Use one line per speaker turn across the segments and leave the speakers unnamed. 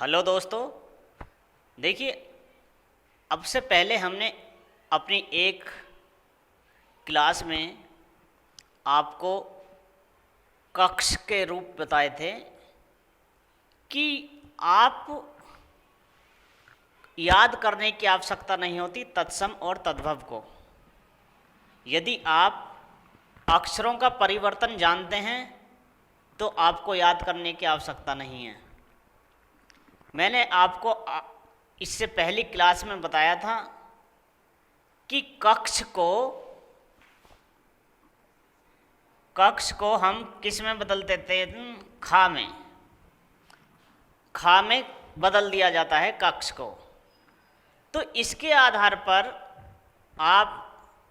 Hello दोस्तों, देखिए अब से पहले हमने अपनी एक क्लास में आपको कक्ष के रूप बताए थे कि आप याद करने की आवश्यकता नहीं होती तत्सम और तद्भव को। यदि आप अक्षरों का परिवर्तन जानते हैं तो आपको याद करने की आवश्यकता नहीं है। मैंने आपको इससे पहली क्लास में बताया था कि कक्ष को हम किस में बदल देते हैं? खा में बदल दिया जाता है कक्ष को। तो इसके आधार पर आप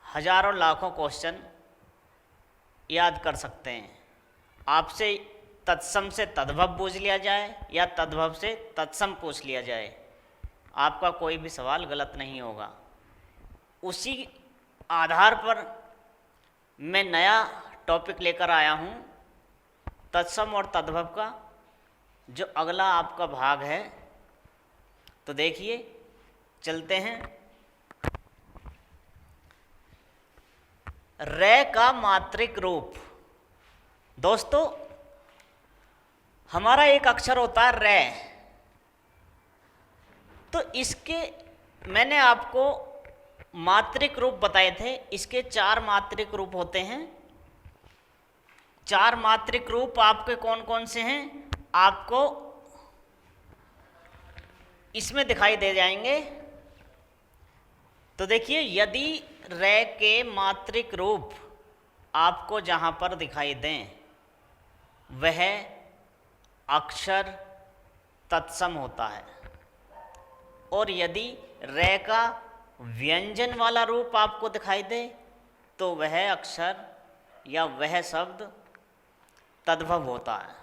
हजारों लाखों क्वेश्चन याद कर सकते हैं। आपसे तत्सम से तद्भव पूछ लिया जाए या तद्भव से तत्सम पूछ लिया जाए, आपका कोई भी सवाल गलत नहीं होगा। उसी आधार पर मैं नया टॉपिक लेकर आया हूँ तत्सम और तद्भव का, जो अगला आपका भाग है। तो देखिए, चलते हैं। रे का मात्रिक रूप। दोस्तों, हमारा एक अक्षर होता है रे। तो इसके मैंने आपको मात्रिक रूप बताए थे। इसके 4 मात्रिक रूप होते हैं। 4 मात्रिक रूप आपके कौन कौन से हैं आपको इसमें दिखाई दे जाएंगे। तो देखिए, यदि रे के मात्रिक रूप आपको जहाँ पर दिखाई दें वह अक्षर तत्सम होता है, और यदि रे का व्यंजन वाला रूप आपको दिखाई दे तो वह अक्षर या वह शब्द तद्भव होता है।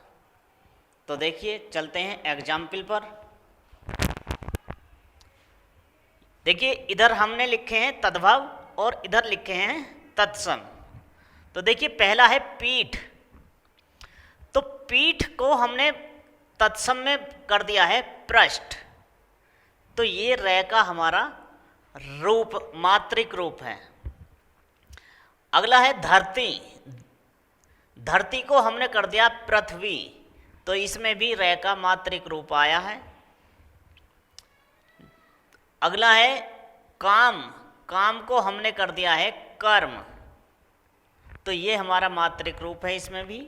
तो देखिए, चलते हैं एग्जाम्पल पर। देखिए, इधर हमने लिखे हैं तद्भव और इधर लिखे हैं तत्सम। तो देखिए, पहला है पीठ। तो पीठ को हमने तत्सम में कर दिया है पृष्ठ। तो ये रे का हमारा रूप, मात्रिक रूप है। अगला है धरती। धरती को हमने कर दिया पृथ्वी। तो इसमें भी रे का मात्रिक रूप आया है। अगला है काम। काम को हमने कर दिया है कर्म। तो ये हमारा मात्रिक रूप है इसमें भी।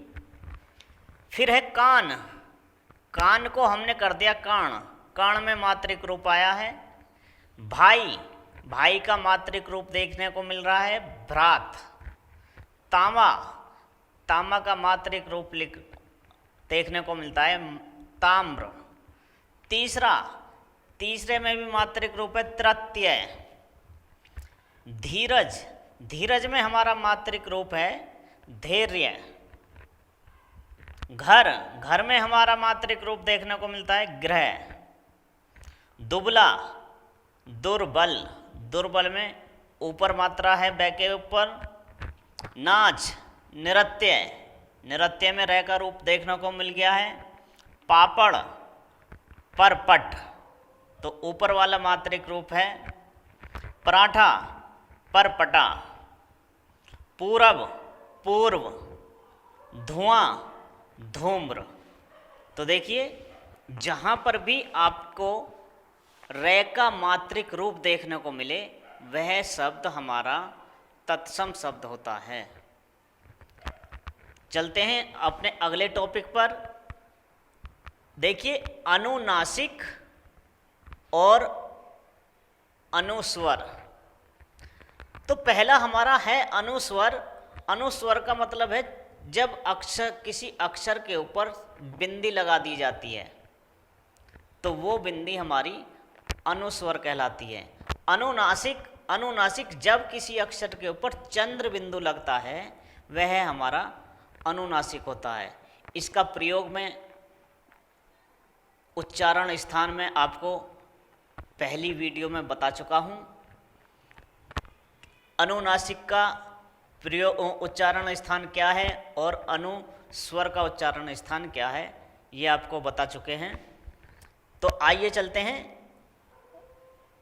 फिर है कान। कान को हमने कर दिया काण। काण में मात्रिक रूप आया है। भाई। भाई का मात्रिक रूप देखने को मिल रहा है भ्रात। तांबा। तांबा का मात्रिक रूप देखने को मिलता है ताम्र। तीसरे में भी मात्रिक रूप है तृतीय। धीरज। धीरज में हमारा मात्रिक रूप है धैर्य। घर में हमारा मात्रिक रूप देखने को मिलता है गृह। दुबला। दुर्बल। दुर्बल में ऊपर मात्रा है बै के ऊपर। नाच। नृत्य। नृत्य में रे का रूप देखने को मिल गया है पापड़। परपट। तो ऊपर वाला मात्रिक रूप है पराठा। परपटा। पूरब। पूर्व। धुआं। धूम्र। तो देखिए, जहाँ पर भी आपको रे का मात्रिक रूप देखने को मिले वह शब्द हमारा तत्सम शब्द होता है। चलते हैं अपने अगले टॉपिक पर। देखिए, अनुनासिक और अनुस्वर। तो पहला हमारा है अनुस्वर। अनुस्वर का मतलब है जब किसी अक्षर के ऊपर बिंदी लगा दी जाती है तो वो बिंदी हमारी अनुस्वर कहलाती है। अनुनासिक जब किसी अक्षर के ऊपर चंद्र बिंदु लगता है वह हमारा अनुनासिक होता है। इसका प्रयोग मैं उच्चारण स्थान में आपको पहली वीडियो में बता चुका हूँ। अनुनासिक का प्रयोग उच्चारण स्थान क्या है और अनुस्वर का उच्चारण स्थान क्या है, ये आपको बता चुके हैं। तो आइए चलते हैं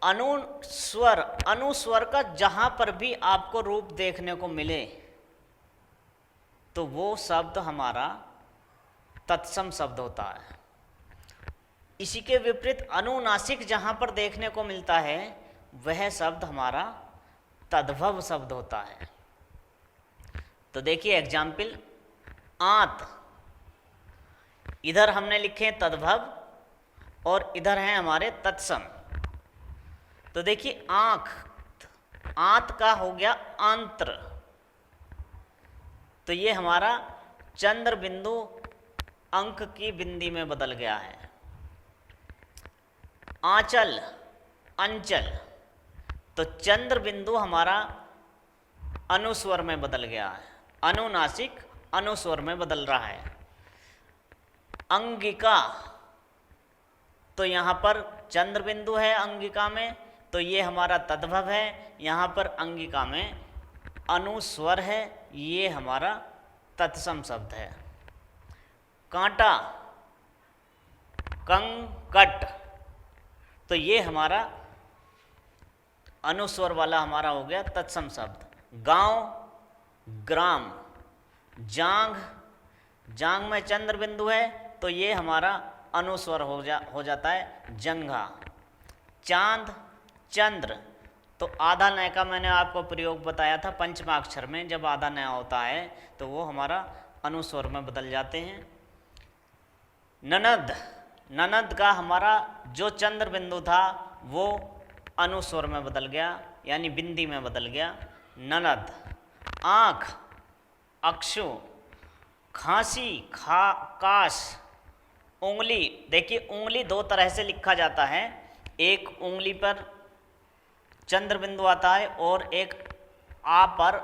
अनुस्वर। अनुस्वर का जहां पर भी आपको रूप देखने को मिले तो वो शब्द हमारा तत्सम शब्द होता है। इसी के विपरीत अनुनासिक जहां पर देखने को मिलता है वह शब्द हमारा तद्भव शब्द होता है। तो देखिए एग्जाम्पल, आंत, इधर हमने लिखे तद्भव और इधर हैं हमारे तत्सम। तो देखिए आंख, आंत का हो गया आंत्र, तो ये हमारा चंद्र बिंदु अंक की बिंदी में बदल गया है। आंचल, अंचल, तो चंद्र बिंदु हमारा अनुस्वर में बदल गया है, अनुनासिक अनुस्वर में बदल रहा है। अंगिका, तो यहाँ पर चंद्र बिंदु है अंगिका में, तो ये हमारा तद्भव है, यहाँ पर अंगिका में अनुस्वर है, ये हमारा तत्सम शब्द है। कांटा, कंकट, तो ये हमारा अनुस्वर वाला हमारा हो गया तत्सम शब्द। गांव, ग्राम, जांघ, जांघ में चंद्र बिंदु है तो ये हमारा अनुस्वर हो जाता है जंघा। चांद, चंद्र, तो आधा नय का मैंने आपको प्रयोग बताया था पंचमाक्षर में, जब आधा नय होता है तो वो हमारा अनुस्वर में बदल जाते हैं। ननद, ननद का हमारा जो चंद्र बिंदु था वो अनुस्वर में बदल गया, यानी बिंदी में बदल गया, ननद। आँख, अक्षु, खांसी, काश, उंगली, देखिए उंगली दो तरह से लिखा जाता है, एक उंगली पर चंद्र बिंदु आता है और एक आ पर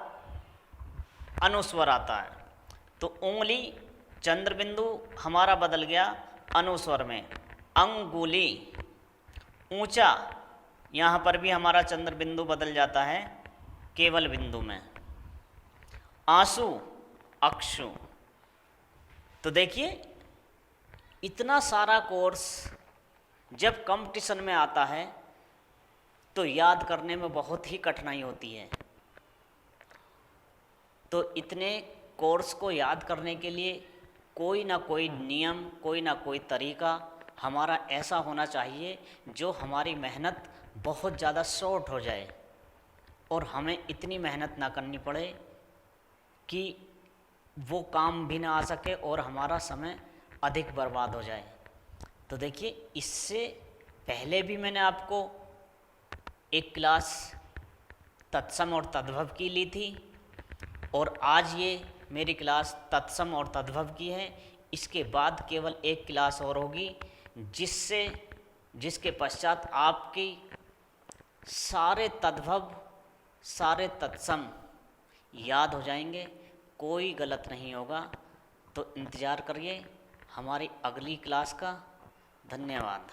अनुस्वर आता है। तो उंगली चंद्र बिंदु हमारा बदल गया अनुस्वर में। अंगुली, ऊंचा, यहाँ पर भी हमारा चंद्र बिंदु बदल जाता है केवल बिंदु में। आंसू, अक्षु, तो देखिए इतना सारा कोर्स जब कंपटीशन में आता है तो याद करने में बहुत ही कठिनाई होती है। तो इतने कोर्स को याद करने के लिए कोई ना कोई नियम, कोई ना कोई तरीका हमारा ऐसा होना चाहिए जो हमारी मेहनत बहुत ज़्यादा शॉर्ट हो जाए और हमें इतनी मेहनत ना करनी पड़े कि वो काम भी ना आ सके और हमारा समय अधिक बर्बाद हो जाए। तो देखिए इससे पहले भी मैंने आपको एक क्लास तत्सम और तद्भव की ली थी और आज ये मेरी क्लास तत्सम और तद्भव की है। इसके बाद केवल एक क्लास और होगी जिसके पश्चात आपकी सारे तद्भव सारे तत्सम याद हो जाएंगे, कोई गलत नहीं होगा। तो इंतज़ार करिए हमारी अगली क्लास का। धन्यवाद।